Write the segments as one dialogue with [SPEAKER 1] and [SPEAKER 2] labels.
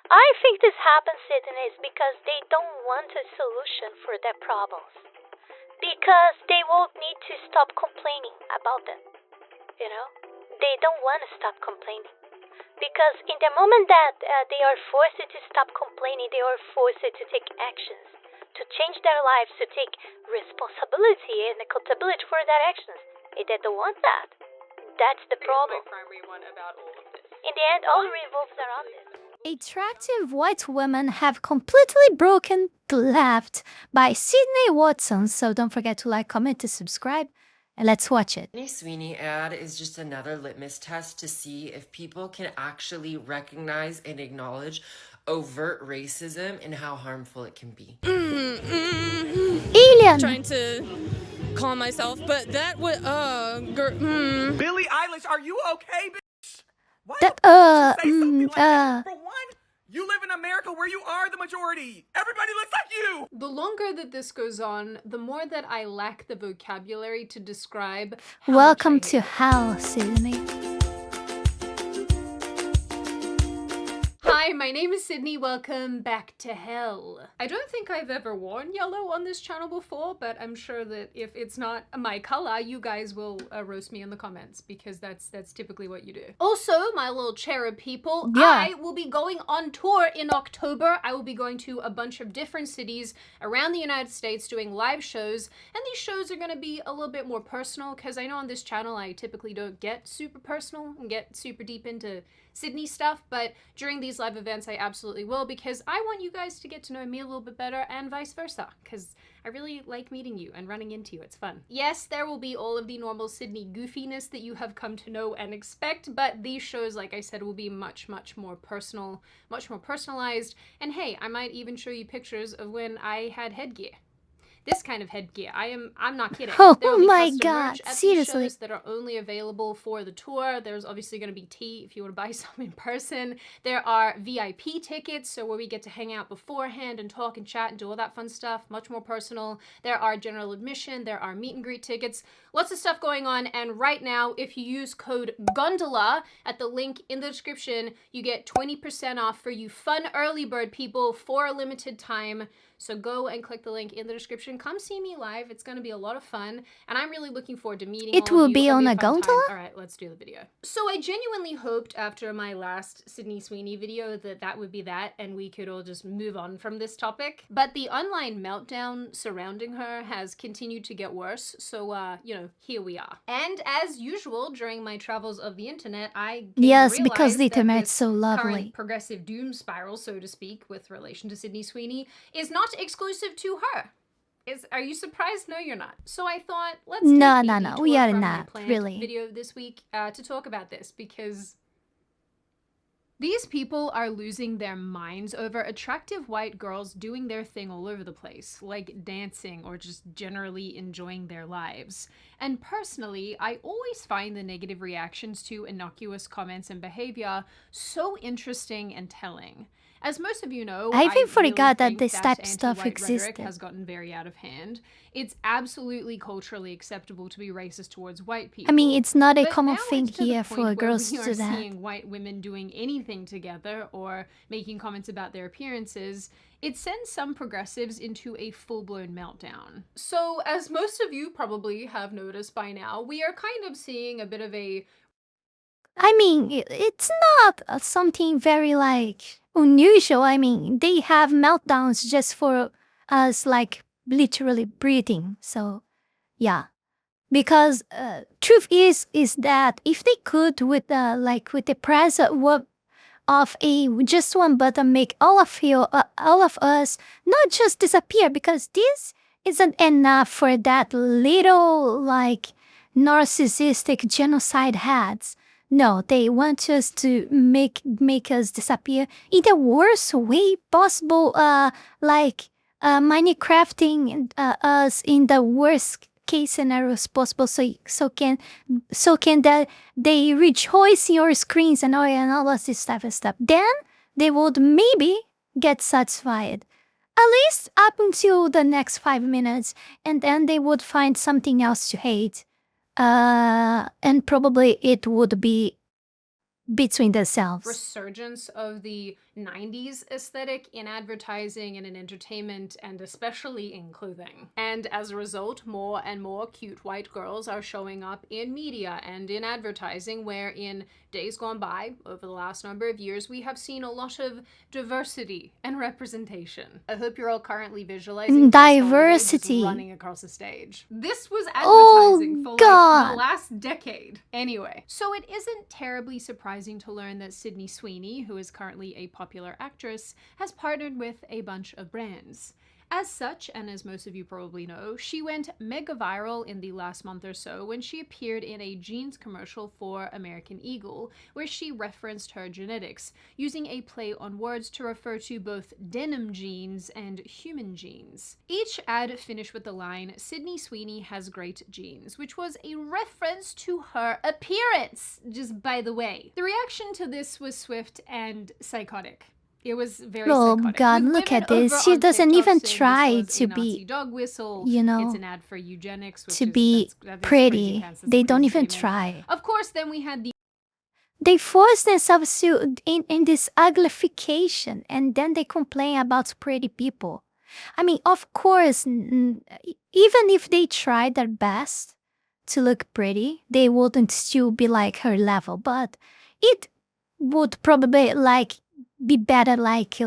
[SPEAKER 1] I think this happens, Sydney, is because they don't want a solution for their problems. Because they won't need to stop complaining about them. You know? They don't want to stop complaining. Because in the moment that they are forced to stop complaining, they are forced to take actions, to change their lives, to take responsibility and accountability for their actions. They don't want that. That's the problem.
[SPEAKER 2] My primary one about all of this.
[SPEAKER 1] In the end, all revolves around this.
[SPEAKER 3] Attractive white women have completely broken the left by Sydney Watson. So don't forget to like, comment, to subscribe, and let's watch it.
[SPEAKER 4] Sydney Sweeney ad is just another litmus test to see if people can actually recognize and acknowledge overt racism and how harmful it can be.
[SPEAKER 3] Alien!
[SPEAKER 2] Trying to calm myself, but that would
[SPEAKER 5] Billie Eilish, are you okay, bitch? Why
[SPEAKER 3] That,
[SPEAKER 5] say something like that? For one, you live in America where you are the majority. Everybody looks like you.
[SPEAKER 6] The longer that this goes on, the more that I lack the vocabulary to describe how
[SPEAKER 3] Welcome
[SPEAKER 6] much I
[SPEAKER 3] to
[SPEAKER 6] hate
[SPEAKER 3] hell, Sydney.
[SPEAKER 6] Hi, my name is Sydney. Welcome back to hell. I don't think I've ever worn yellow on this channel before, but I'm sure that if it's not my color, you guys will roast me in the comments, because that's typically what you do. Also, my little cherub people,
[SPEAKER 3] Yeah.
[SPEAKER 6] I will be going on tour in October. I will be going to a bunch of different cities around the United States doing live shows, and these shows are going to be a little bit more personal, because I know on this channel I typically don't get super personal and get super deep into Sydney stuff, but during these live events I absolutely will, because I want you guys to get to know me a little bit better, and vice versa, because I really like meeting you and running into you. It's fun. Yes, there will be all of the normal Sydney goofiness that you have come to know and expect, but these shows, like I said, will be much more personal, much more personalized, and hey, I might even show you pictures of when I had headgear. This kind of headgear. I'm not kidding.
[SPEAKER 3] Oh
[SPEAKER 6] There will be
[SPEAKER 3] my
[SPEAKER 6] custom
[SPEAKER 3] god,
[SPEAKER 6] merch at these
[SPEAKER 3] seriously.
[SPEAKER 6] shows that are only available for the tour. There's obviously going to be tea if you want to buy some in person. There are VIP tickets, so where we get to hang out beforehand and talk and chat and do all that fun stuff, much more personal. There are general admission, there are meet and greet tickets, lots of stuff going on, and right now, if you use code GONDOLA at the link in the description, you get 20% off for you fun early bird people for a limited time. So go and click the link in the description. Come see me live. It's going to be a lot of fun, and I'm really looking forward to meeting
[SPEAKER 3] It
[SPEAKER 6] all
[SPEAKER 3] will
[SPEAKER 6] of you.
[SPEAKER 3] be
[SPEAKER 6] It'll
[SPEAKER 3] on
[SPEAKER 6] a
[SPEAKER 3] a
[SPEAKER 6] fun time.
[SPEAKER 3] gondola?
[SPEAKER 6] All right, let's do the video. So I genuinely hoped after my last Sydney Sweeney video that that would be that, and we could all just move on from this topic. But the online meltdown surrounding her has continued to get worse. So, you know, here we are. And as usual, during my travels of the internet, I
[SPEAKER 3] Yes, because the
[SPEAKER 6] realized that
[SPEAKER 3] internet's
[SPEAKER 6] this
[SPEAKER 3] so lovely.
[SPEAKER 6] current progressive doom spiral, so to speak, with relation to Sydney Sweeney, is not exclusive to her. Are you surprised? No, you're not. So I thought, let's
[SPEAKER 3] No,
[SPEAKER 6] take
[SPEAKER 3] no,
[SPEAKER 6] the
[SPEAKER 3] no,
[SPEAKER 6] detour
[SPEAKER 3] we are
[SPEAKER 6] from my
[SPEAKER 3] not,
[SPEAKER 6] planned
[SPEAKER 3] really.
[SPEAKER 6] video this week to talk about this, because these people are losing their minds over attractive white girls doing their thing all over the place, like dancing or just generally enjoying their lives. And personally, I always find the negative reactions to innocuous comments and behavior so interesting and telling. As most of you know,
[SPEAKER 3] I even
[SPEAKER 6] really
[SPEAKER 3] forgot that
[SPEAKER 6] think
[SPEAKER 3] this type of stuff
[SPEAKER 6] anti-white rhetoric
[SPEAKER 3] existed.
[SPEAKER 6] has gotten very out of hand. It's absolutely culturally acceptable to be racist towards white people.
[SPEAKER 3] I mean, it's not a
[SPEAKER 6] But
[SPEAKER 3] common
[SPEAKER 6] now
[SPEAKER 3] thing
[SPEAKER 6] it's to the
[SPEAKER 3] here
[SPEAKER 6] point
[SPEAKER 3] for
[SPEAKER 6] where
[SPEAKER 3] girls
[SPEAKER 6] we
[SPEAKER 3] to
[SPEAKER 6] are
[SPEAKER 3] do that.
[SPEAKER 6] seeing white women doing anything together or making comments about their appearances. It sends some progressives into a full-blown meltdown. So, as most of you probably have noticed by now, we are kind of seeing a bit of a
[SPEAKER 3] I mean, it's not something very, like, unusual. I mean, they have meltdowns just for us, like, literally breathing. So, yeah. Because truth is that if they could, with the press of a just one button, make all of us not just disappear, because this isn't enough for that little, like, narcissistic genocide heads. No, they want us to make us disappear in the worst way possible, Minecrafting us in the worst case scenarios possible, so can that they rejoice in your screens and all of this type of stuff. Then they would maybe get satisfied, at least up until the next 5 minutes, and then they would find something else to hate. And probably it would be between themselves.
[SPEAKER 6] Resurgence of the 90s aesthetic in advertising and in entertainment, and especially in clothing. And as a result, more and more cute white girls are showing up in media and in advertising, where in days gone by, over the last number of years, we have seen a lot of diversity and representation. I hope you're all currently visualizing
[SPEAKER 3] diversity
[SPEAKER 6] running across the stage. This was advertising for like the last decade. Anyway, so it isn't terribly surprising to learn that Sydney Sweeney, who is currently a popular actress, has partnered with a bunch of brands. As such, and as most of you probably know, she went mega viral in the last month or so when she appeared in a jeans commercial for American Eagle, where she referenced her genetics, using a play on words to refer to both denim jeans and human jeans. Each ad finished with the line, "Sydney Sweeney has great genes," which was a reference to her appearance, just by the way. The reaction to this was swift and psychotic. It was very psychotic.
[SPEAKER 3] God,
[SPEAKER 6] With
[SPEAKER 3] look
[SPEAKER 6] women
[SPEAKER 3] at this.
[SPEAKER 6] over
[SPEAKER 3] She
[SPEAKER 6] on
[SPEAKER 3] doesn't
[SPEAKER 6] TikTok
[SPEAKER 3] even
[SPEAKER 6] saying this
[SPEAKER 3] try
[SPEAKER 6] was
[SPEAKER 3] to
[SPEAKER 6] a Nazi
[SPEAKER 3] be,
[SPEAKER 6] dog whistle.
[SPEAKER 3] you know,
[SPEAKER 6] It's an ad for eugenics, which
[SPEAKER 3] to
[SPEAKER 6] is,
[SPEAKER 3] be
[SPEAKER 6] that is
[SPEAKER 3] pretty.
[SPEAKER 6] crazy pants. That's a
[SPEAKER 3] They don't
[SPEAKER 6] crazy
[SPEAKER 3] even
[SPEAKER 6] statement.
[SPEAKER 3] try.
[SPEAKER 6] Of course, then we had the
[SPEAKER 3] They force themselves to in this uglification, and then they complain about pretty people. I mean, of course, even if they try their best to look pretty, they wouldn't still be like her level. But it would probably be better like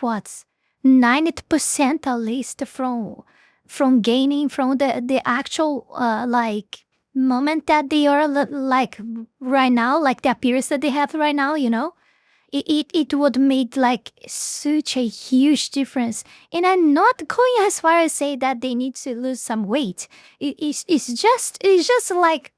[SPEAKER 3] what 90% at least from gaining from the actual moment that they are like right now, like the appearance that they have right now, you know. It would make like such a huge difference. And I'm not going as far as say that they need to lose some weight. It's just like,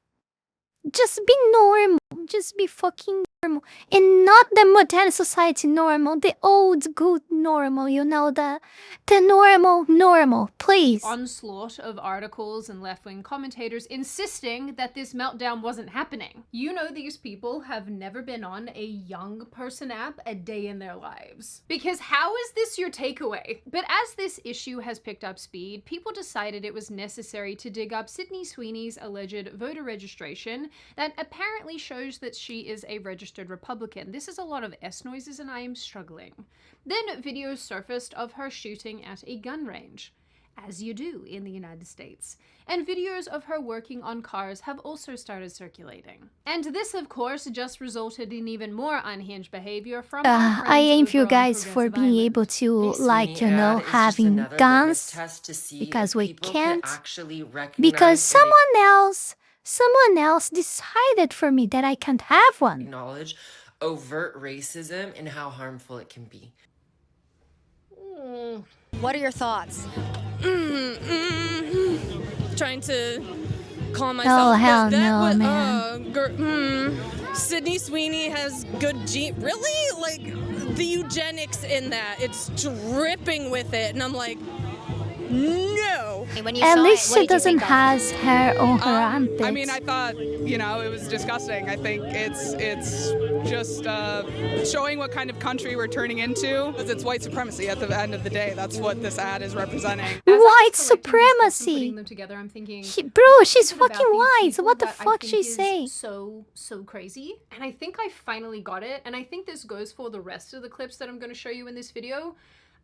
[SPEAKER 3] just be normal, just be fucking normal, and not the modern society normal, the old good normal, you know, the normal, please.
[SPEAKER 6] onslaught of articles and left-wing commentators insisting that this meltdown wasn't happening. You know, these people have never been on a young person app a day in their lives. Because how is this your takeaway? But as this issue has picked up speed, people decided it was necessary to dig up Sydney Sweeney's alleged voter registration that apparently shows that she is a registered Republican. This is a lot of S noises and I am struggling. Then videos surfaced of her shooting at a gun range, as you do in the United States. And videos of her working on cars have also started circulating. And this, of course, just resulted in even more unhinged behavior from our friends
[SPEAKER 3] I aim for you
[SPEAKER 6] over on
[SPEAKER 3] guys for
[SPEAKER 6] Progressive
[SPEAKER 3] being
[SPEAKER 6] Island.
[SPEAKER 3] able to,
[SPEAKER 4] Sweeney
[SPEAKER 3] like, you
[SPEAKER 4] ad
[SPEAKER 3] know,
[SPEAKER 4] is just
[SPEAKER 3] having
[SPEAKER 4] another
[SPEAKER 3] guns,
[SPEAKER 4] litmus test to see
[SPEAKER 3] because
[SPEAKER 4] if
[SPEAKER 3] we
[SPEAKER 4] people
[SPEAKER 3] can't,
[SPEAKER 4] can actually recognize
[SPEAKER 3] because
[SPEAKER 4] and
[SPEAKER 3] someone else decided for me that I can't have one.
[SPEAKER 4] acknowledge overt racism and how harmful it can be.
[SPEAKER 7] What are your thoughts?
[SPEAKER 2] Trying to calm myself.
[SPEAKER 3] Oh, hell
[SPEAKER 2] that
[SPEAKER 3] no,
[SPEAKER 2] man. Sydney Sweeney has good genes. Really? Like, the eugenics in that. It's dripping with it. And I'm like, no.
[SPEAKER 7] When you
[SPEAKER 3] At
[SPEAKER 7] saw
[SPEAKER 3] least
[SPEAKER 7] it, what
[SPEAKER 3] she
[SPEAKER 7] did you
[SPEAKER 3] doesn't
[SPEAKER 7] think of?
[SPEAKER 3] has hair on her armpits.
[SPEAKER 5] I mean, I thought, you know, it was disgusting. I think it's just showing what kind of country we're turning into. Because it's white supremacy at the end of the day. That's what this ad is representing.
[SPEAKER 6] As I was
[SPEAKER 3] White
[SPEAKER 6] collecting these clips and
[SPEAKER 3] supremacy.
[SPEAKER 6] putting them together, I'm thinking,
[SPEAKER 3] Bro, she's
[SPEAKER 6] something about
[SPEAKER 3] fucking
[SPEAKER 6] these
[SPEAKER 3] white.
[SPEAKER 6] people
[SPEAKER 3] What the
[SPEAKER 6] that I
[SPEAKER 3] fuck
[SPEAKER 6] think
[SPEAKER 3] she's
[SPEAKER 6] is
[SPEAKER 3] saying?
[SPEAKER 6] so crazy. And I think I finally got it. And I think this goes for the rest of the clips that I'm going to show you in this video.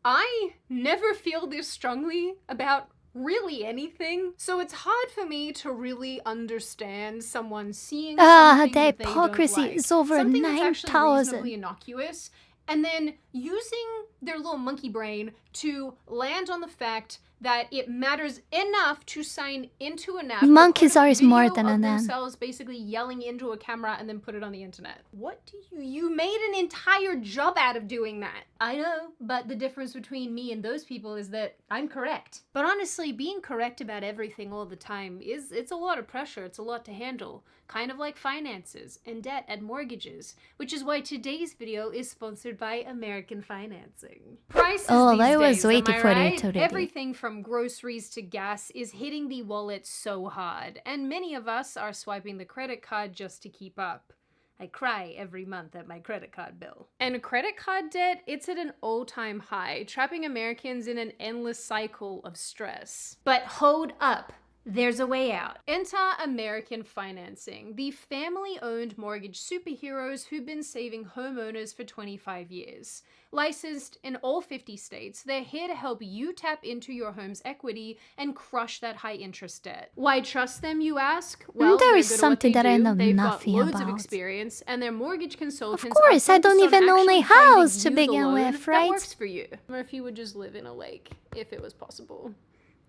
[SPEAKER 6] I never feel this strongly about really anything. So it's hard for me to really understand someone seeing something
[SPEAKER 3] The
[SPEAKER 6] that they don't
[SPEAKER 3] hypocrisy
[SPEAKER 6] like.
[SPEAKER 3] is over
[SPEAKER 6] Something that's actually
[SPEAKER 3] 9,000.
[SPEAKER 6] reasonably innocuous, and then using their little monkey brain to land on the fact that it matters enough to sign into an app.
[SPEAKER 3] Monkeys
[SPEAKER 6] record a
[SPEAKER 3] are smarter
[SPEAKER 6] video
[SPEAKER 3] than
[SPEAKER 6] of
[SPEAKER 3] them.
[SPEAKER 6] themselves basically yelling into a camera and then put it on the internet. What do you made an entire job out of doing that. I know, but the difference between me and those people is that I'm correct. But honestly, being correct about everything all the time it's a lot of pressure. It's a lot to handle. Kind of like finances and debt and mortgages, which is why today's video is sponsored by American Financing. Prices
[SPEAKER 3] Oh,
[SPEAKER 6] these
[SPEAKER 3] I was
[SPEAKER 6] days,
[SPEAKER 3] waiting
[SPEAKER 6] am I
[SPEAKER 3] for
[SPEAKER 6] right?
[SPEAKER 3] it already.
[SPEAKER 6] Everything from groceries to gas is hitting the wallet so hard, and many of us are swiping the credit card just to keep up. I cry every month at my credit card bill. And credit card debt, it's at an all-time high, trapping Americans in an endless cycle of stress. But hold up. There's a way out. Enter American Financing, the family-owned mortgage superheroes who've been saving homeowners for 25 years. Licensed in all 50 states, they're here to help you tap into your home's equity and crush that high interest debt. Why trust them, you ask? Well,
[SPEAKER 3] There
[SPEAKER 6] they're
[SPEAKER 3] is
[SPEAKER 6] good at what
[SPEAKER 3] something
[SPEAKER 6] they
[SPEAKER 3] that I
[SPEAKER 6] do.
[SPEAKER 3] know
[SPEAKER 6] They've
[SPEAKER 3] nothing
[SPEAKER 6] got loads of
[SPEAKER 3] about.
[SPEAKER 6] experience, and their mortgage consultants
[SPEAKER 3] Of course,
[SPEAKER 6] are
[SPEAKER 3] I don't
[SPEAKER 6] focused on
[SPEAKER 3] even own a
[SPEAKER 6] actually finding
[SPEAKER 3] house to
[SPEAKER 6] you the
[SPEAKER 3] begin
[SPEAKER 6] loan
[SPEAKER 3] with,
[SPEAKER 6] that
[SPEAKER 3] right?
[SPEAKER 6] works for you. Or if you would just live in a lake, if it was possible.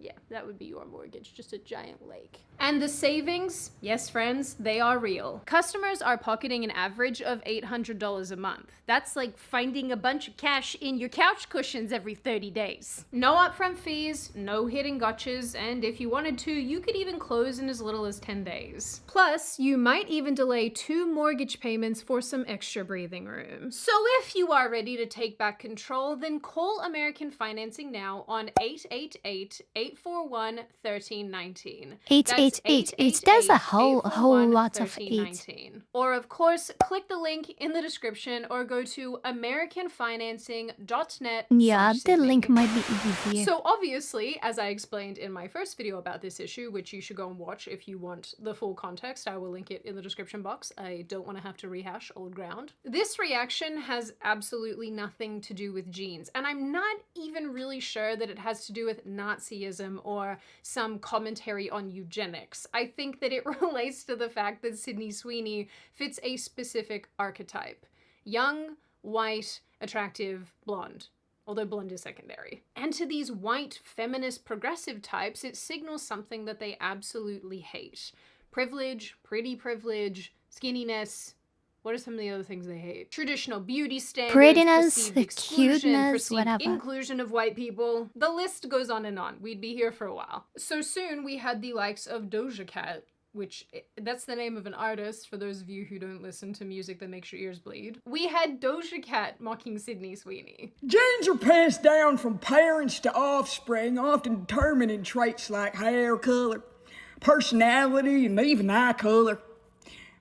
[SPEAKER 6] Yeah, that would be your mortgage, just a giant lake. And the savings, yes friends, they are real. Customers are pocketing an average of $800 a month. That's like finding a bunch of cash in your couch cushions every 30 days. No upfront fees, no hidden gotchas, and if you wanted to, you could even close in as little as 10 days. Plus, you might even delay 2 mortgage payments for some extra breathing room. So if you are ready to take back control, then call American Financing now on 888-841-1319.
[SPEAKER 3] 888. There's a whole lot of 8.
[SPEAKER 6] Or of course, click the link in the description or go to americanfinancing.net.
[SPEAKER 3] Yeah, the link might be easier.
[SPEAKER 6] So obviously, as I explained in my first video about this issue, which you should go and watch if you want the full context, I will link it in the description box. I don't want to have to rehash old ground. This reaction has absolutely nothing to do with genes, and I'm not even really sure that it has to do with Nazism or some commentary on eugenics. I think that it relates to the fact that Sydney Sweeney fits a specific archetype. Young, white, attractive, blonde. Although blonde is secondary. And to these white, feminist, progressive types, it signals something that they absolutely hate. Privilege, pretty privilege, skinniness. What are some of the other things they hate? Traditional beauty standards,
[SPEAKER 3] Prettiness,
[SPEAKER 6] perceived exclusion,
[SPEAKER 3] cuteness,
[SPEAKER 6] perceived
[SPEAKER 3] whatever.
[SPEAKER 6] inclusion of white people. The list goes on and on. We'd be here for a while. So soon we had the likes of Doja Cat, which, that's the name of an artist for those of you who don't listen to music that makes your ears bleed. We had Doja Cat mocking Sydney Sweeney.
[SPEAKER 7] Genes are passed down from parents to offspring, often determining traits like hair color, personality, and even eye color.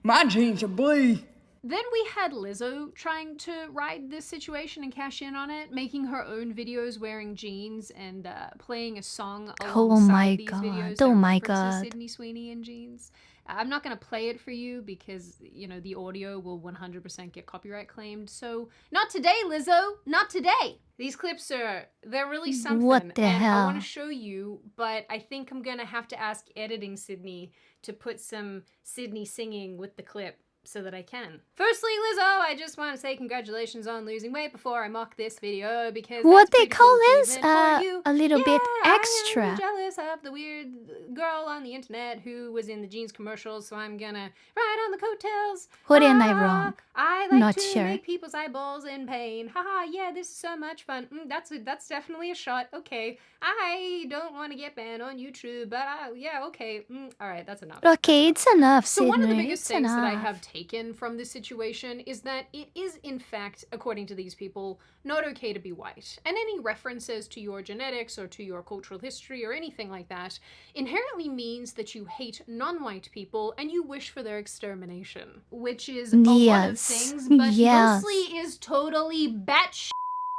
[SPEAKER 7] My genes are blue.
[SPEAKER 6] Then we had Lizzo trying to ride this situation and cash in on it, making her own videos wearing jeans and playing a song alongside these videos that references Sydney Sweeney in jeans. I'm not going to play it for you because, you know, the audio will 100% get copyright claimed. So not today, Lizzo, not today. These clips they're really something.
[SPEAKER 3] What the hell?
[SPEAKER 6] I want to show you, but I think I'm going to have to ask editing Sydney to put some Sydney singing with the clip so that I can. Firstly, Lizzo, I just want to say congratulations on losing weight before I mock this video because
[SPEAKER 3] What
[SPEAKER 6] that's
[SPEAKER 3] they
[SPEAKER 6] pretty
[SPEAKER 3] call
[SPEAKER 6] cool
[SPEAKER 3] this?
[SPEAKER 6] achievement for you.
[SPEAKER 3] A little bit
[SPEAKER 6] I am
[SPEAKER 3] extra.
[SPEAKER 6] jealous of the weird girl on the internet who was in the jeans commercials, so I'm gonna ride on the coattails.
[SPEAKER 3] What am I wrong?
[SPEAKER 6] I like
[SPEAKER 3] Not
[SPEAKER 6] to
[SPEAKER 3] sure.
[SPEAKER 6] make people's eyeballs in pain. Haha, yeah, this is so much fun. That's definitely a shot. Okay, I don't want to get banned on YouTube, but yeah, okay. All right, that's enough.
[SPEAKER 3] Okay, it's enough,
[SPEAKER 6] So
[SPEAKER 3] Sydney.
[SPEAKER 6] one of the biggest
[SPEAKER 3] It's
[SPEAKER 6] things that I
[SPEAKER 3] enough.
[SPEAKER 6] have taken from this situation is that it is in fact, according to these people, not okay to be white. And any references to your genetics or to your cultural history or anything like that inherently means that you hate non-white people and you wish for their extermination. Which is a lot of
[SPEAKER 3] Yes.
[SPEAKER 6] things, but
[SPEAKER 3] Yes.
[SPEAKER 6] mostly is totally batshit.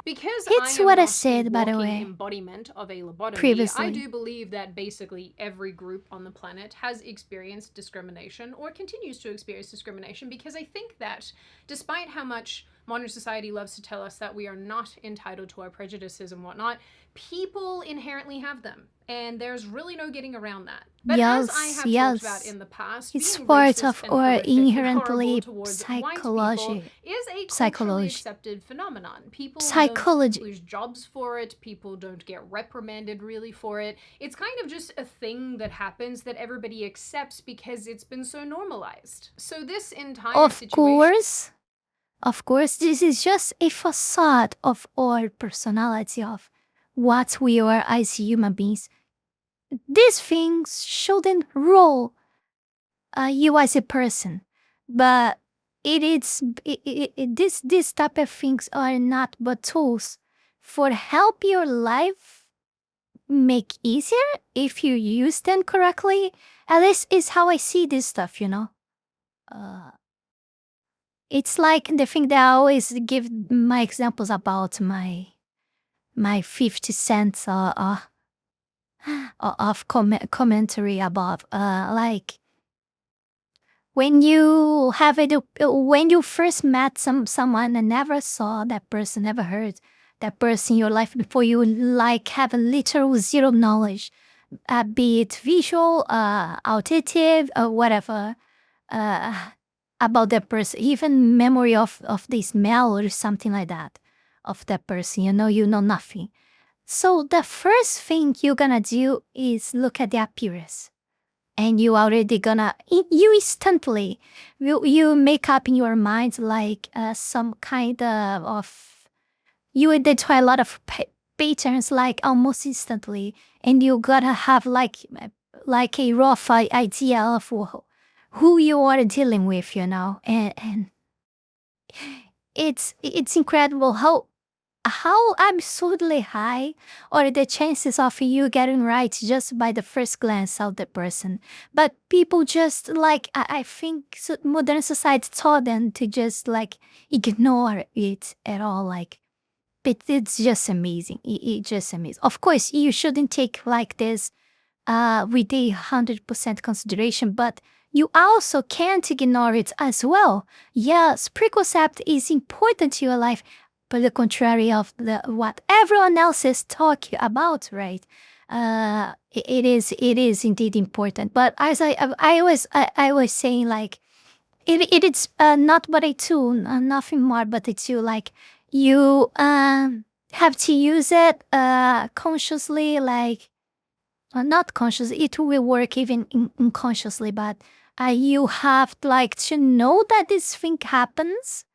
[SPEAKER 6] Because
[SPEAKER 3] It's
[SPEAKER 6] I am
[SPEAKER 3] what I
[SPEAKER 6] not
[SPEAKER 3] said,
[SPEAKER 6] a
[SPEAKER 3] by the
[SPEAKER 6] walking
[SPEAKER 3] way.
[SPEAKER 6] embodiment of a lobotomy,
[SPEAKER 3] Previously.
[SPEAKER 6] I do believe that basically every group on the planet has experienced discrimination or continues to experience discrimination, because I think that despite how much modern society loves to tell us that we are not entitled to our prejudices and whatnot, people inherently have them. And there's really no getting around that. But as I have talked about in the past,
[SPEAKER 3] It's
[SPEAKER 6] being
[SPEAKER 3] part
[SPEAKER 6] racist
[SPEAKER 3] of
[SPEAKER 6] and
[SPEAKER 3] our
[SPEAKER 6] horrific and
[SPEAKER 3] inherently
[SPEAKER 6] horrible towards white people
[SPEAKER 3] psychology.
[SPEAKER 6] is a culturally
[SPEAKER 3] Psychology.
[SPEAKER 6] accepted phenomenon. People
[SPEAKER 3] Psychology.
[SPEAKER 6] don't lose jobs for it. People don't get reprimanded really for it. It's kind of just a thing that happens that everybody accepts because it's been so normalized. So this entire
[SPEAKER 3] Of course, this is just a facade of our personality, of what we are as human beings. These things shouldn't rule you as a person, but this type of things are not but tools for help your life make easier if you use them correctly. At least is how I see this stuff, you know. It's like the thing that I always give my examples about my 50 cents of commentary above. Like when you when you first met someone and never saw that person, never heard that person in your life before, you like have a literal zero knowledge, be it visual, auditive, or whatever, about that person, even memory of the smell or something like that of that person. You know nothing. So the first thing you're gonna do is look at the appearance. And you already gonna, you instantly, you make up in your mind like some kind of, you identify a lot of patterns like almost instantly. And you gotta have like a rough idea of who you are dealing with, and it's incredible how absolutely high are the chances of you getting right just by the first glance of the person. But people just like, I think modern society taught them to just like ignore it at all. Like, but it's just amazing. It's just amazing. Of course, you shouldn't take like this with 100% consideration, but you also can't ignore it as well. Yes, preconcept is important to your life, but the contrary of what everyone else is talking about, right? It is indeed important. But as I was saying, like it is not but a tool, nothing more but a tool. Like you have to use it consciously, like not consciously. It will work even unconsciously, but you have like to know that this thing happens.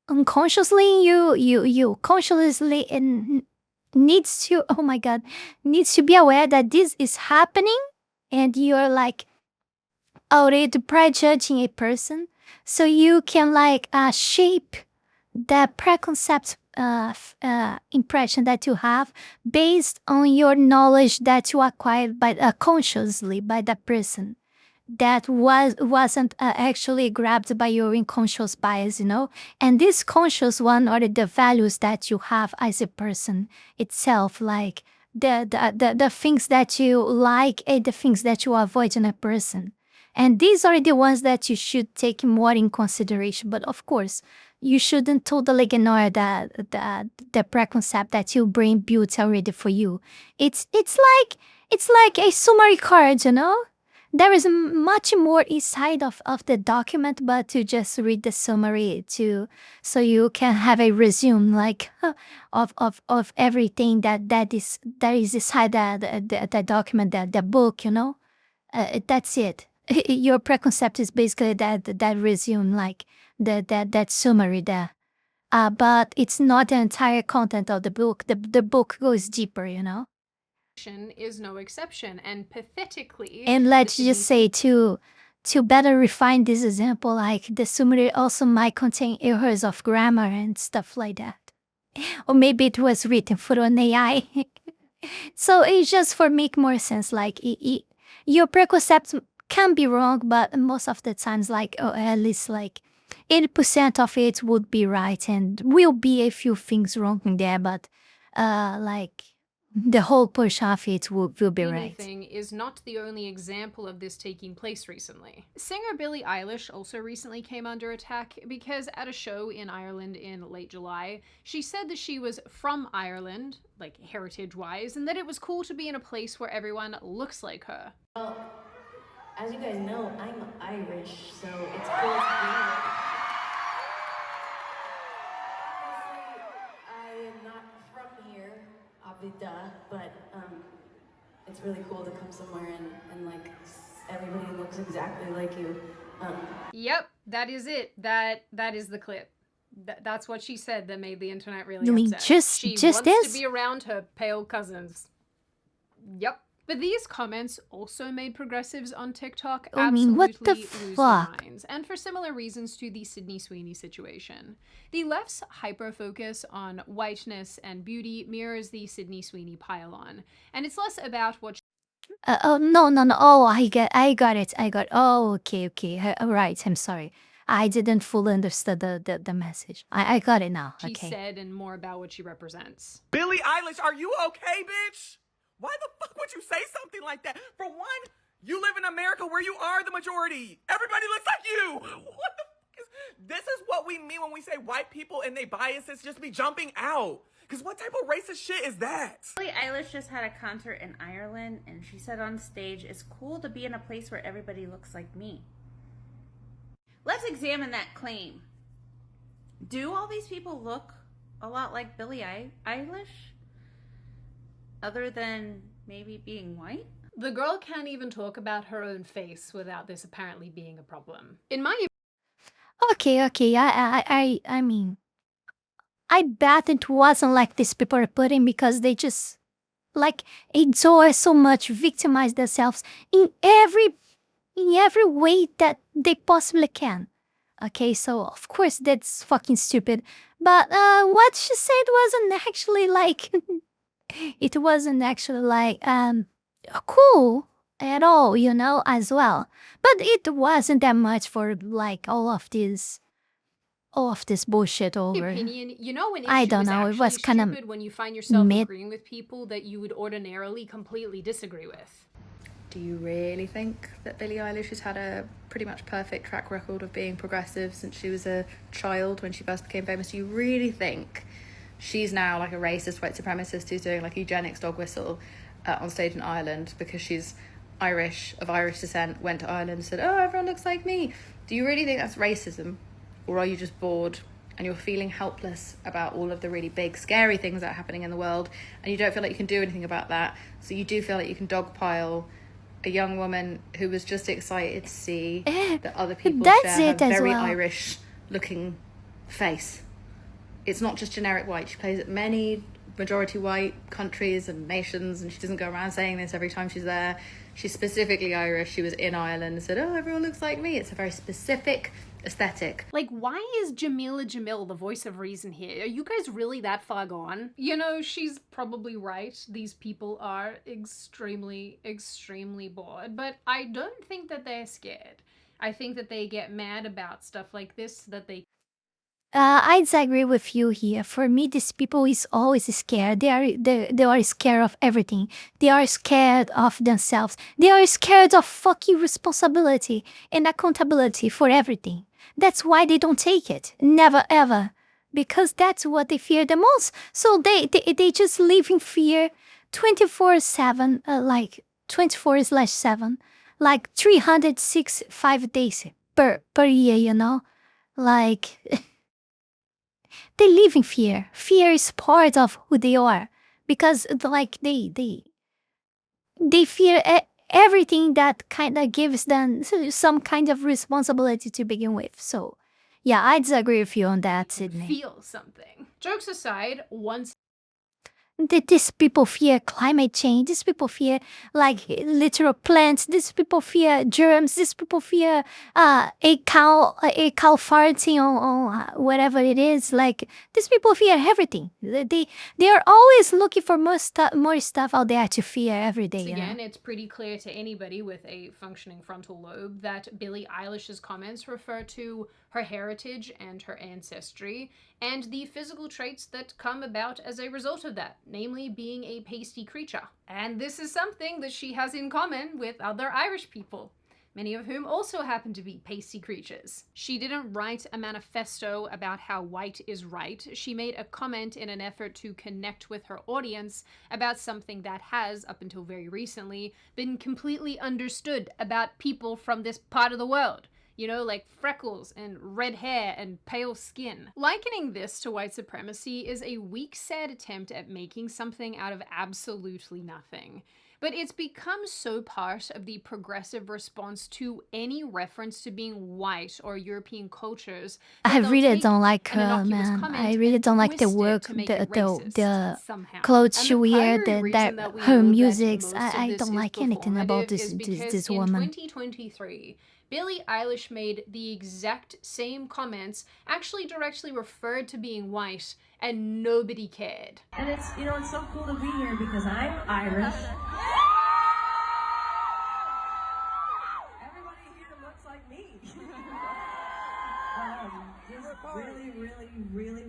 [SPEAKER 3] Unconsciously, you consciously and needs to be aware that this is happening, and you're like already prejudging a person, so you can like shape the preconcept impression that you have based on your knowledge that you acquired by consciously by that person that wasn't actually grabbed by your unconscious bias, and this conscious one are the values that you have as a person itself, like the things that you like and the things that you avoid in a person. And these are the ones that you should take more in consideration. But of course, you shouldn't totally ignore the preconcept that your brain built already for you. It's like a summary card, There is much more inside of the document, but to just read the summary so you can have a resume like of everything that is inside the document, the book, that's it. Your preconcept is basically that resume, like that summary there. But it's not the entire content of the book. The book goes deeper,
[SPEAKER 6] is no exception, and pathetically.
[SPEAKER 3] And let's just say to better refine this example, like the summary also might contain errors of grammar and stuff like that. Or maybe it was written for an AI. So it's just for make more sense, like your preconcepts can be wrong, but most of the times, like, or at least like 80% of it would be right, and will be a few things wrong in there, but like the whole push of it will be right.
[SPEAKER 6] Thing is not the only example of this taking place recently. Singer Billie Eilish also recently came under attack because at a show in Ireland in late July, she said that she was from Ireland, like heritage-wise, and that it was cool to be in a place where everyone looks like her.
[SPEAKER 8] Well, as you guys know, I'm Irish, so it's cool to be here. I am not from here, obviously, but it's really cool to come somewhere and like everybody looks exactly like you.
[SPEAKER 6] Yep, that is it. That is the clip. That's what she said that made the internet really
[SPEAKER 3] You mean
[SPEAKER 6] upset. She wants
[SPEAKER 3] this?
[SPEAKER 6] to be around her pale cousins. Yep. But these comments also made progressives on TikTok
[SPEAKER 3] what the
[SPEAKER 6] lose their
[SPEAKER 3] fuck?
[SPEAKER 6] minds, and for similar reasons to the Sydney Sweeney situation. The left's hyper-focus on whiteness and beauty mirrors the Sydney Sweeney pile-on, and it's less about what
[SPEAKER 3] no. Oh, I got it. Oh, okay. Right. I'm sorry. I didn't fully understand the message. I got it now.
[SPEAKER 6] she
[SPEAKER 3] Okay.
[SPEAKER 6] said and more about what she represents.
[SPEAKER 9] Billie Eilish, are you okay, bitch? Why the fuck would you say something like that? For one, you live in America where you are the majority. Everybody looks like you. What the fuck is... This is what we mean when we say white people and their biases just be jumping out. Because what type of racist shit is that?
[SPEAKER 10] Billie Eilish just had a concert in Ireland, and she said on stage, "It's cool to be in a place where everybody looks like me." Let's examine that claim. Do all these people look a lot like Billie Eilish? Other than maybe being white?
[SPEAKER 6] The girl can't even talk about her own face without this apparently being a problem. In my
[SPEAKER 3] Okay, I mean, I bet it wasn't like these people are putting because they just like enjoy so much, victimize themselves in every way that they possibly can. Okay, so of course that's fucking stupid. But what she said wasn't actually like it wasn't actually like cool at all, you know, as well. But it wasn't that much for like all of this bullshit over.
[SPEAKER 6] opinion, you know, an issue
[SPEAKER 3] I don't
[SPEAKER 6] is
[SPEAKER 3] know, it
[SPEAKER 6] actually
[SPEAKER 3] was kind of
[SPEAKER 6] stupid when you find yourself
[SPEAKER 3] mid.
[SPEAKER 6] agreeing with people that you would ordinarily completely disagree with.
[SPEAKER 11] Do you really think that Billie Eilish has had a pretty much perfect track record of being progressive since she was a child when she first became famous? Do you really think she's now like a racist white supremacist who's doing like eugenics dog whistle on stage in Ireland because she's Irish, of Irish descent, went to Ireland and said, "Oh, everyone looks like me"? Do you really think that's racism? Or are you just bored and you're feeling helpless about all of the really big, scary things that are happening in the world and you don't feel like you can do anything about that? So you do feel like you can dogpile a young woman who was just excited to see that other people share her very Irish-looking face. It's not just generic white. She plays at many majority white countries and nations, and she doesn't go around saying this every time she's there. She's specifically Irish. She was in Ireland and said, "Oh, everyone looks like me." It's a very specific aesthetic.
[SPEAKER 6] Like, why is Jamila Jamil the voice of reason here? Are you guys really that far gone? You know, she's probably right. These people are extremely, extremely bored, but I don't think that they're scared. I think that they get mad about stuff like this, that they
[SPEAKER 3] I disagree with you here. For me, these people is always scared. They are scared of everything. They are scared of themselves. They are scared of fucking responsibility and accountability for everything. That's why they don't take it. Never ever. Because that's what they fear the most. So they just live in fear 24/7, like 24/7, like 365 days per year, you know? Like they live in fear. Fear is part of who they are because like they fear everything that kind of gives them some kind of responsibility to begin with. So yeah, I disagree with you on that, Sydney.
[SPEAKER 6] feel something. Jokes aside, once
[SPEAKER 3] These people fear climate change. These people fear like literal plants. These people fear germs. These people fear a cow farting on whatever it is. Like these people fear everything. They are always looking for more stuff out there to fear every day.
[SPEAKER 6] again, it's pretty clear to anybody with a functioning frontal lobe that Billie Eilish's comments refer to her heritage and her ancestry, and the physical traits that come about as a result of that, namely being a pasty creature. And this is something that she has in common with other Irish people, many of whom also happen to be pasty creatures. She didn't write a manifesto about how white is right. She made a comment in an effort to connect with her audience about something that has, up until very recently, been completely understood about people from this part of the world. You know, like freckles and red hair and pale skin. Likening this to white supremacy is a weak, sad attempt at making something out of absolutely nothing. But it's become so part of the progressive response to any reference to being white or European cultures.
[SPEAKER 3] I really don't like her, man. I really don't like the work, the clothes she wears, her music. I don't like anything about this woman.
[SPEAKER 6] In 2023, Billie Eilish made the exact same comments, actually directly referred to being white, and nobody cared.
[SPEAKER 8] And it's, you know, it's so cool to be here because I'm Irish. Everybody here looks like me. Just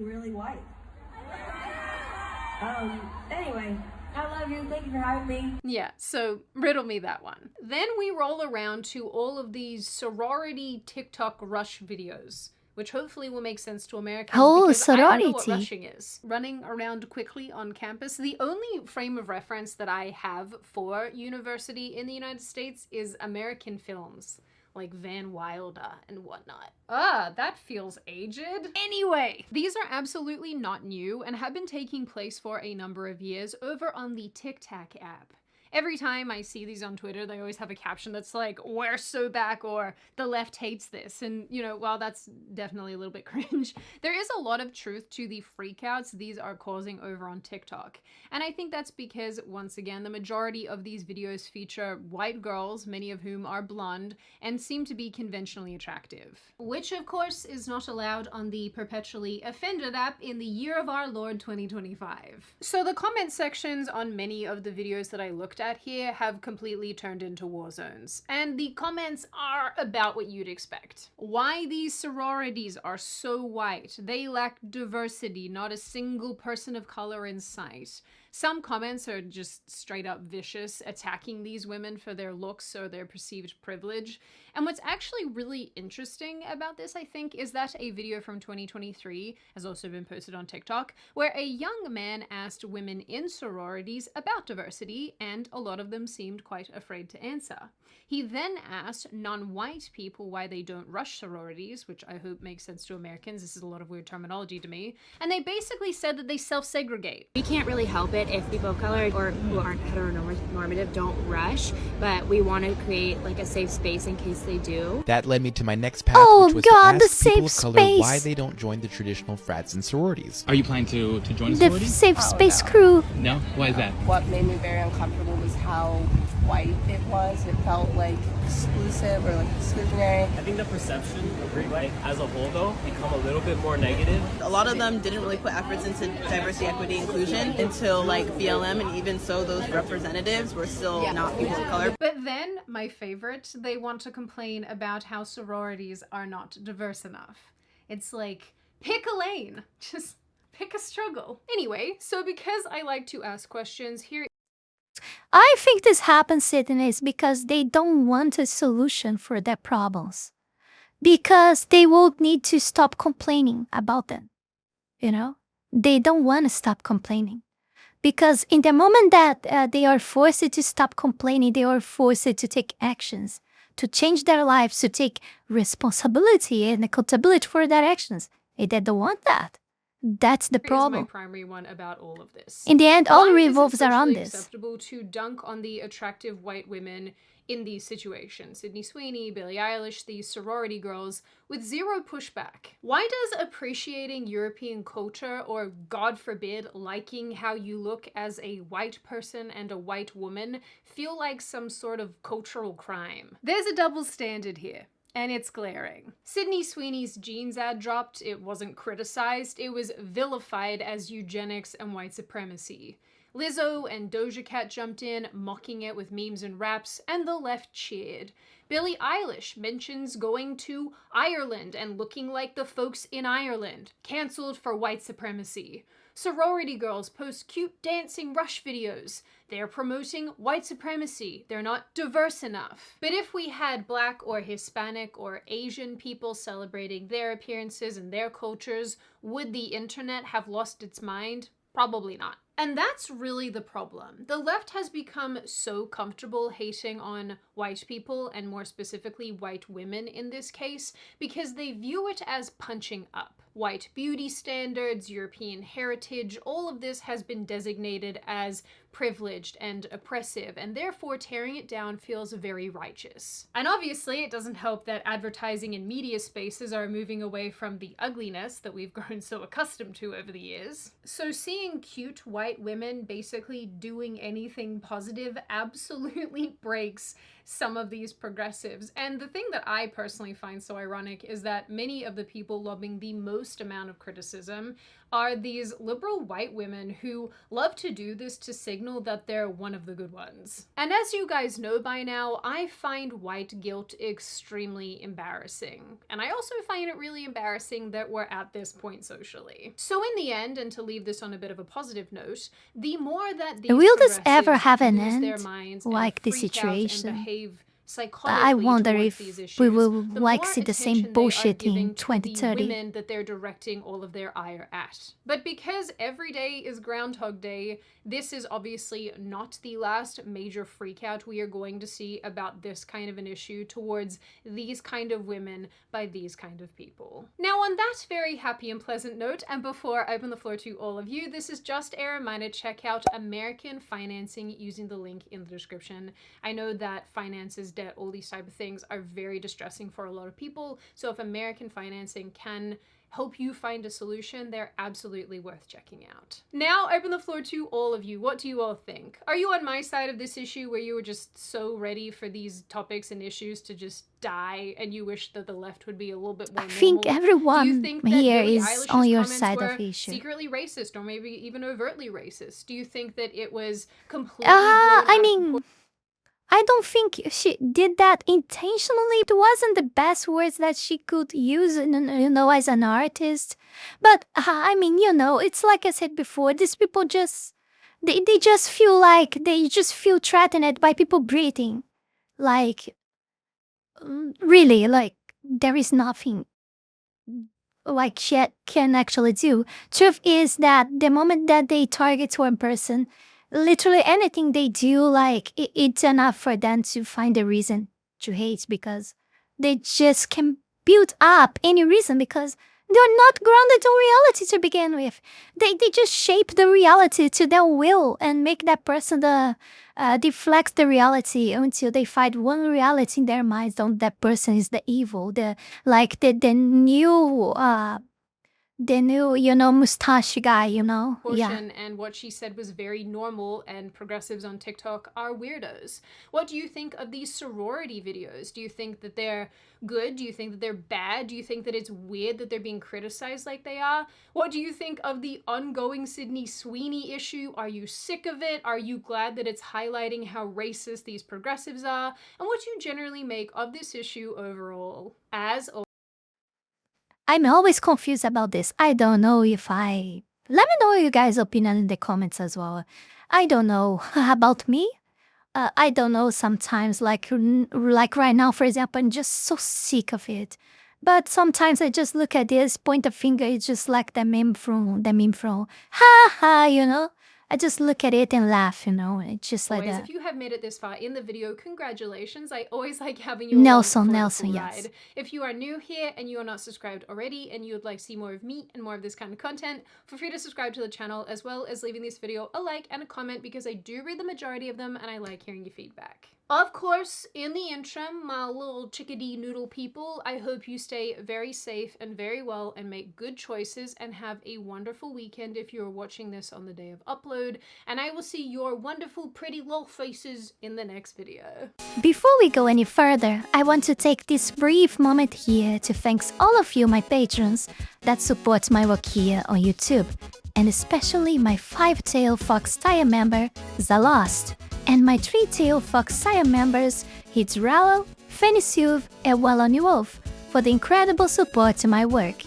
[SPEAKER 8] really white. Anyway, I love you. Thank you for having me.
[SPEAKER 6] Yeah, so riddle me that one. Then we roll around to all of these sorority TikTok rush videos, which hopefully will make sense to Americans because I don't know what rushing is. Running around quickly on campus. The only frame of reference that I have for university in the United States is American films, like Van Wilder and whatnot. That feels aged. Anyway, these are absolutely not new and have been taking place for a number of years over on the TikTok app. Every time I see these on Twitter, they always have a caption that's like, "We're so back," or "The left hates this." And, you know, while that's definitely a little bit cringe, there is a lot of truth to the freakouts these are causing over on TikTok. And I think that's because, once again, the majority of these videos feature white girls, many of whom are blonde, and seem to be conventionally attractive. Which, of course, is not allowed on the perpetually offended app in the year of our Lord 2025. So the comment sections on many of the videos that I looked at here have completely turned into war zones, and the comments are about what you'd expect. Why these sororities are so white? They lack diversity, not a single person of color in sight. Some comments are just straight up vicious, attacking these women for their looks or their perceived privilege. And what's actually really interesting about this, I think, is that a video from 2023 has also been posted on TikTok, where a young man asked women in sororities about diversity, and a lot of them seemed quite afraid to answer. He then asked non-white people why they don't rush sororities, which I hope makes sense to Americans. This is a lot of weird terminology to me. And they basically said that they self-segregate.
[SPEAKER 12] We can't really help it if people of color or who aren't heteronormative don't rush, but we want to create like a safe space in case they do.
[SPEAKER 13] That led me to my next path, which was
[SPEAKER 3] God,
[SPEAKER 13] to ask people of color why they don't join the traditional frats and sororities.
[SPEAKER 14] Are you planning to join a
[SPEAKER 3] The
[SPEAKER 14] sorority?
[SPEAKER 3] safe space crew.
[SPEAKER 14] No? Why is that?
[SPEAKER 15] What made me very uncomfortable was how white it was. It felt like exclusive or like exclusionary.
[SPEAKER 16] I think the perception of Greek life as a whole, though, become a little bit more negative.
[SPEAKER 17] A lot of them didn't really put efforts into diversity, equity, inclusion until like BLM, and even so, those representatives were still not people of color.
[SPEAKER 6] But then, my favorite, they want to complain about how sororities are not diverse enough. It's like, pick a lane. Just pick a struggle. Anyway, so because I like to ask questions, here
[SPEAKER 3] I think this happens, Sydney, is because they don't want a solution for their problems. Because they won't need to stop complaining about them. You know? They don't want to stop complaining. Because in the moment that they are forced to stop complaining, they are forced to take actions, to change their lives, to take responsibility and accountability for their actions. They don't want that. That's the problem.
[SPEAKER 6] Here's my primary one about all of this.
[SPEAKER 3] In the end, all
[SPEAKER 6] Why
[SPEAKER 3] revolves
[SPEAKER 6] is it
[SPEAKER 3] around
[SPEAKER 6] socially
[SPEAKER 3] this.
[SPEAKER 6] acceptable to dunk on the attractive white women in these situations? Sydney Sweeney, Billie Eilish, these sorority girls, with zero pushback. Why does appreciating European culture, or God forbid, liking how you look as a white person and a white woman, feel like some sort of cultural crime? There's a double standard here. And it's glaring. Sydney Sweeney's jeans ad dropped. It wasn't criticized. It was vilified as eugenics and white supremacy. Lizzo and Doja Cat jumped in, mocking it with memes and raps, and the left cheered. Billie Eilish mentions going to Ireland and looking like the folks in Ireland. Cancelled for white supremacy. Sorority girls post cute dancing rush videos. They're promoting white supremacy. They're not diverse enough. But if we had Black or Hispanic or Asian people celebrating their appearances and their cultures, would the internet have lost its mind? Probably not. And that's really the problem. The left has become so comfortable hating on white people, and more specifically white women in this case, because they view it as punching up. White beauty standards, European heritage, all of this has been designated as privileged and oppressive, and therefore tearing it down feels very righteous. And obviously it doesn't help that advertising and media spaces are moving away from the ugliness that we've grown so accustomed to over the years. So seeing cute white women basically doing anything positive absolutely breaks some of these progressives. And the thing that I personally find so ironic is that many of the people lobbing the most amount of criticism are these liberal white women who love to do this to signal that they're one of the good ones. And as you guys know by now, I find white guilt extremely embarrassing. And I also find it really embarrassing that we're at this point socially. So in the end, and to leave this on a bit of a positive note, the more that these
[SPEAKER 3] Will this ever
[SPEAKER 6] progressives
[SPEAKER 3] have an
[SPEAKER 6] lose their
[SPEAKER 3] end,
[SPEAKER 6] minds
[SPEAKER 3] like
[SPEAKER 6] and
[SPEAKER 3] this
[SPEAKER 6] freak out and
[SPEAKER 3] situation?
[SPEAKER 6] behave
[SPEAKER 3] I
[SPEAKER 6] psychotically
[SPEAKER 3] wonder
[SPEAKER 6] towards
[SPEAKER 3] if
[SPEAKER 6] these issues,
[SPEAKER 3] we will
[SPEAKER 6] the
[SPEAKER 3] like
[SPEAKER 6] more
[SPEAKER 3] see the same
[SPEAKER 6] attention they are
[SPEAKER 3] bullshit
[SPEAKER 6] giving
[SPEAKER 3] in
[SPEAKER 6] to the
[SPEAKER 3] 2030.
[SPEAKER 6] women that they're directing all of their ire at. But because every day is Groundhog Day, this is obviously not the last major freakout we are going to see about this kind of an issue towards these kind of women by these kind of people. Now on that very happy and pleasant note, and before I open the floor to all of you, this is just a reminder, check out American financing using the link in the description. I know that finances, debt, all these type of things are very distressing for a lot of people, so if American financing can help you find a solution, they're absolutely worth checking out. Now I open the floor to all of you. What do you all think? Are you on my side of this issue where you were just so ready for these topics and issues to just die and you wish that the left would be a little bit more
[SPEAKER 3] I think
[SPEAKER 6] normal?
[SPEAKER 3] everyone
[SPEAKER 6] Do you think that
[SPEAKER 3] here
[SPEAKER 6] Billie
[SPEAKER 3] is
[SPEAKER 6] Eilish's
[SPEAKER 3] on your
[SPEAKER 6] comments
[SPEAKER 3] side
[SPEAKER 6] were
[SPEAKER 3] of the issue.
[SPEAKER 6] secretly racist or maybe even overtly racist? Do you think that it was completely
[SPEAKER 3] I mean, I don't think she did that intentionally. It wasn't the best words that she could use, as an artist. But, I mean, it's like I said before, these people just, they just feel like, they just feel threatened by people breathing. Like, really, like, there is nothing like she can actually do. Truth is that the moment that they target one person, literally anything they do, like, it's enough for them to find a reason to hate, because they just can build up any reason because they're not grounded in reality to begin with. They just shape the reality to their will and make that person deflect the reality until they find one reality in their minds on that person is the evil, the new, mustache guy, Yeah.
[SPEAKER 6] Portion, and what she said was very normal, and progressives on TikTok are weirdos. What do you think of these sorority videos? Do you think that they're good? Do you think that they're bad? Do you think that it's weird that they're being criticized like they are? What do you think of the ongoing Sydney Sweeney issue? Are you sick of it? Are you glad that it's highlighting how racist these progressives are? And what do you generally make of this issue overall? As always,
[SPEAKER 3] I'm always confused about this. I don't know if let me know your guys' opinion in the comments as well. I don't know about me. I don't know sometimes, like right now, for example, I'm just so sick of it. But sometimes I just look at this, point a finger, it's just like the meme from, ha ha, I just look at it and laugh, It's just like that.
[SPEAKER 6] If you have made it this far in the video, congratulations. I always like having you
[SPEAKER 3] Nelson,
[SPEAKER 6] yes.
[SPEAKER 3] yes.
[SPEAKER 6] If you are new here and you are not subscribed already and you would like to see more of me and more of this kind of content, feel free to subscribe to the channel as well as leaving this video a like and a comment, because I do read the majority of them and I like hearing your feedback. Of course, in the interim, my little chickadee noodle people, I hope you stay very safe and very well and make good choices and have a wonderful weekend if you're watching this on the day of upload, and I will see your wonderful pretty little faces in the next video.
[SPEAKER 3] Before we go any further, I want to take this brief moment here to thank all of you, my patrons, that support my work here on YouTube, and especially my 5-tail fox tier member, Zalost, and my 3-tail fox tier members, Heath Rowell, Fenny Sylvy, and Radmuiel, for the incredible support to my work.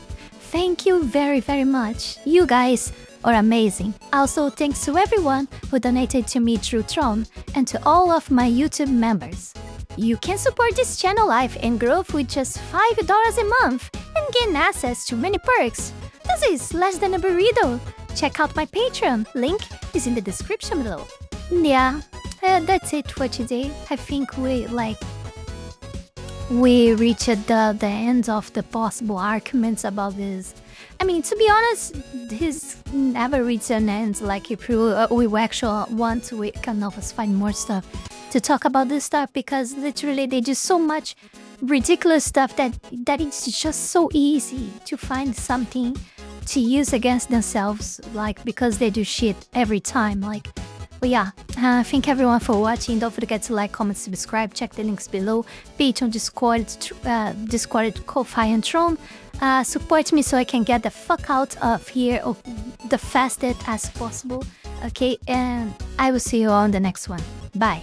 [SPEAKER 3] Thank you very, very much. You guys are amazing. Also, thanks to everyone who donated to me through Tron, and to all of my YouTube members. You can support this channel life and growth with just $5 a month and gain access to many perks. This is less than a burrito. Check out my Patreon, link is in the description below. Yeah, that's it for today. I think we reached the end of the possible arguments about this. I mean, to be honest, this never reached an end. Like, if we actually want to, we can always find more stuff to talk about this stuff, because literally they do so much ridiculous stuff that it's just so easy to find something to use against themselves, like, because they do shit every time. Like, But yeah, thank everyone for watching. Don't forget to like, comment, subscribe. Check the links below. Patreon, Discord, Ko-Fi, and Tron. Support me so I can get the fuck out of here the fastest as possible. Okay, and I will see you on the next one. Bye.